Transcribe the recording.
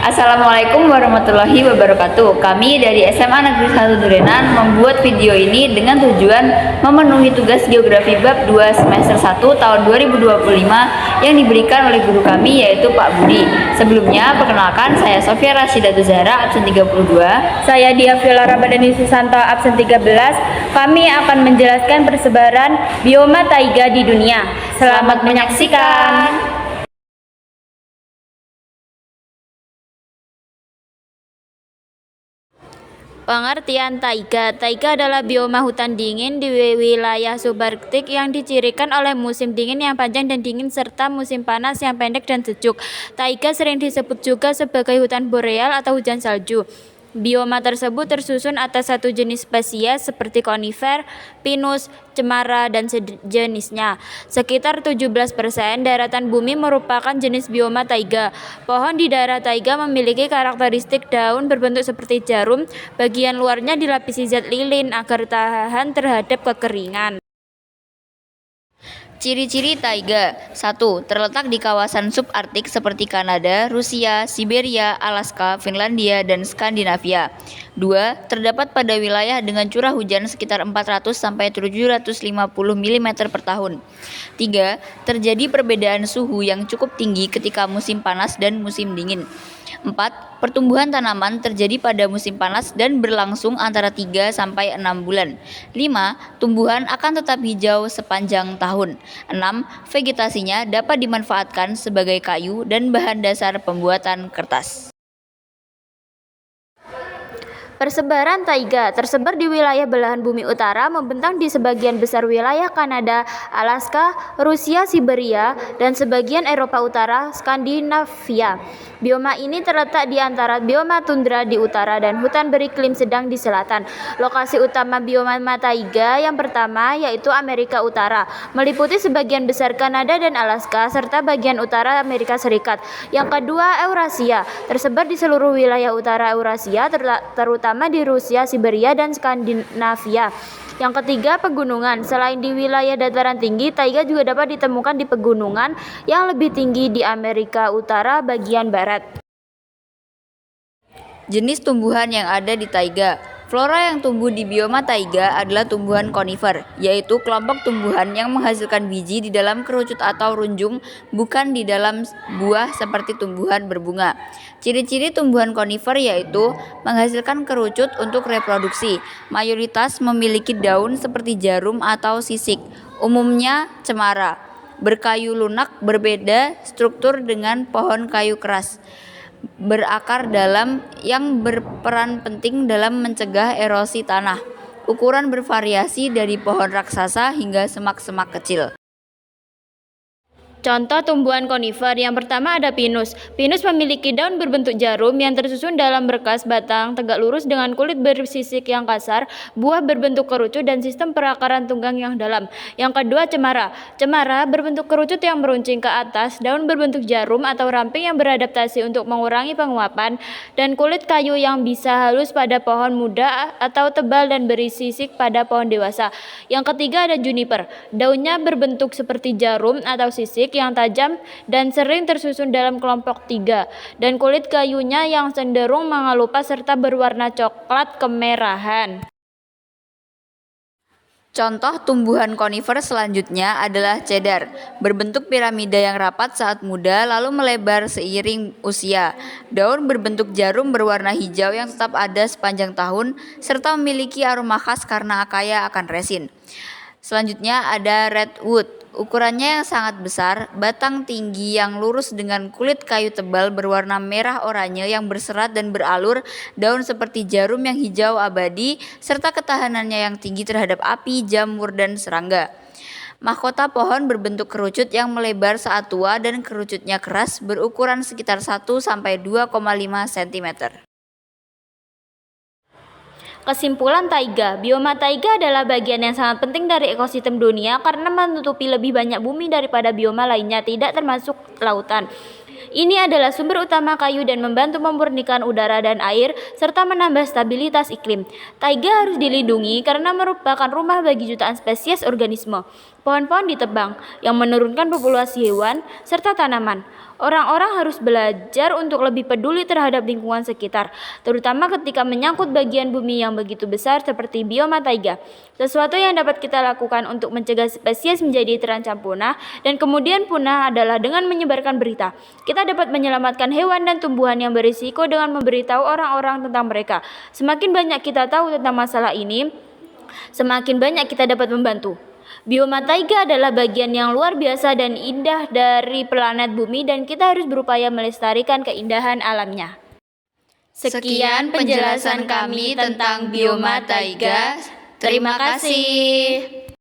Assalamualaikum warahmatullahi wabarakatuh. Kami dari SMA Negeri 1 Durenan membuat video ini dengan tujuan memenuhi tugas geografi bab 2 semester 1 tahun 2025 yang diberikan oleh guru kami yaitu Pak Budi. Sebelumnya, perkenalkan saya Sofia Rashidatul Zahra, absen 32. Saya Dia Viola Ramadhani Susanto, absen 13. Kami akan menjelaskan persebaran bioma taiga di dunia. Selamat menyaksikan. Pengertian taiga. Taiga adalah bioma hutan dingin di wilayah subarktik yang dicirikan oleh musim dingin yang panjang dan dingin serta musim panas yang pendek dan sejuk. Taiga sering disebut juga sebagai hutan boreal atau hujan salju. Bioma tersebut tersusun atas satu jenis spesies seperti konifer, pinus, cemara, dan sejenisnya. Sekitar 17% daratan bumi merupakan jenis bioma taiga. Pohon di daerah taiga memiliki karakteristik daun berbentuk seperti jarum, bagian luarnya dilapisi zat lilin agar tahan terhadap kekeringan. Ciri-ciri taiga. 1. Terletak di kawasan subarktik seperti Kanada, Rusia, Siberia, Alaska, Finlandia, dan Skandinavia. 2. Terdapat pada wilayah dengan curah hujan sekitar 400 sampai 750 mm per tahun. 3. Terjadi perbedaan suhu yang cukup tinggi ketika musim panas dan musim dingin. 4. Pertumbuhan tanaman terjadi pada musim panas dan berlangsung antara 3 sampai 6 bulan. 5. Tumbuhan akan tetap hijau sepanjang tahun. 6. Vegetasinya dapat dimanfaatkan sebagai kayu dan bahan dasar pembuatan kertas. Persebaran taiga tersebar di wilayah belahan bumi utara, membentang di sebagian besar wilayah Kanada, Alaska, Rusia, Siberia, dan sebagian Eropa Utara, Skandinavia. Bioma ini terletak di antara bioma tundra di utara dan hutan beriklim sedang di selatan. Lokasi utama bioma taiga yang pertama yaitu Amerika Utara, meliputi sebagian besar Kanada dan Alaska serta bagian utara Amerika Serikat. Yang kedua, Eurasia, tersebar di seluruh wilayah utara Eurasia, terutama di Rusia, Siberia, dan Skandinavia. Yang ketiga, pegunungan. Selain di wilayah dataran tinggi, taiga juga dapat ditemukan di pegunungan yang lebih tinggi di Amerika Utara bagian barat. Jenis tumbuhan yang ada di taiga. Flora yang tumbuh di bioma taiga adalah tumbuhan konifer, yaitu kelompok tumbuhan yang menghasilkan biji di dalam kerucut atau runjung, bukan di dalam buah seperti tumbuhan berbunga. Ciri-ciri tumbuhan konifer yaitu menghasilkan kerucut untuk reproduksi, mayoritas memiliki daun seperti jarum atau sisik, umumnya cemara, berkayu lunak, berbeda struktur dengan pohon kayu keras, berakar dalam yang berperan penting dalam mencegah erosi tanah. Ukuran bervariasi dari pohon raksasa hingga semak-semak kecil. Contoh tumbuhan konifer. Yang pertama ada pinus. Pinus memiliki daun berbentuk jarum yang tersusun dalam berkas, batang tegak lurus dengan kulit bersisik yang kasar, buah berbentuk kerucut, dan sistem perakaran tunggang yang dalam. Yang kedua, cemara. Cemara berbentuk kerucut yang meruncing ke atas, daun berbentuk jarum atau ramping yang beradaptasi untuk mengurangi penguapan, dan kulit kayu yang bisa halus pada pohon muda atau tebal dan bersisik pada pohon dewasa. Yang ketiga ada juniper. Daunnya berbentuk seperti jarum atau sisik yang tajam dan sering tersusun dalam kelompok 3, dan kulit kayunya yang cenderung mengelupas serta berwarna coklat kemerahan. Contoh tumbuhan konifer selanjutnya adalah cedar, berbentuk piramida yang rapat saat muda lalu melebar seiring usia. Daun berbentuk jarum berwarna hijau yang tetap ada sepanjang tahun serta memiliki aroma khas karena kaya akan resin. Selanjutnya ada redwood, ukurannya yang sangat besar, batang tinggi yang lurus dengan kulit kayu tebal berwarna merah oranye yang berserat dan beralur, daun seperti jarum yang hijau abadi, serta ketahanannya yang tinggi terhadap api, jamur, dan serangga. Mahkota pohon berbentuk kerucut yang melebar saat tua dan kerucutnya keras, berukuran sekitar 1-2,5 cm. Kesimpulan taiga. Bioma taiga adalah bagian yang sangat penting dari ekosistem dunia karena menutupi lebih banyak bumi daripada bioma lainnya, tidak termasuk lautan. Ini adalah sumber utama kayu dan membantu memurnikan udara dan air serta menambah stabilitas iklim. Taiga harus dilindungi karena merupakan rumah bagi jutaan spesies organisme. Pohon-pohon ditebang yang menurunkan populasi hewan serta tanaman. Orang-orang harus belajar untuk lebih peduli terhadap lingkungan sekitar, terutama ketika menyangkut bagian bumi yang begitu besar seperti bioma taiga. Sesuatu yang dapat kita lakukan untuk mencegah spesies menjadi terancam punah dan kemudian punah adalah dengan menyebarkan berita. Kita dapat menyelamatkan hewan dan tumbuhan yang berisiko dengan memberitahu orang-orang tentang mereka. Semakin banyak kita tahu tentang masalah ini, semakin banyak kita dapat membantu. Bioma taiga adalah bagian yang luar biasa dan indah dari planet bumi dan kita harus berupaya melestarikan keindahan alamnya. Sekian penjelasan kami tentang bioma taiga. Terima kasih.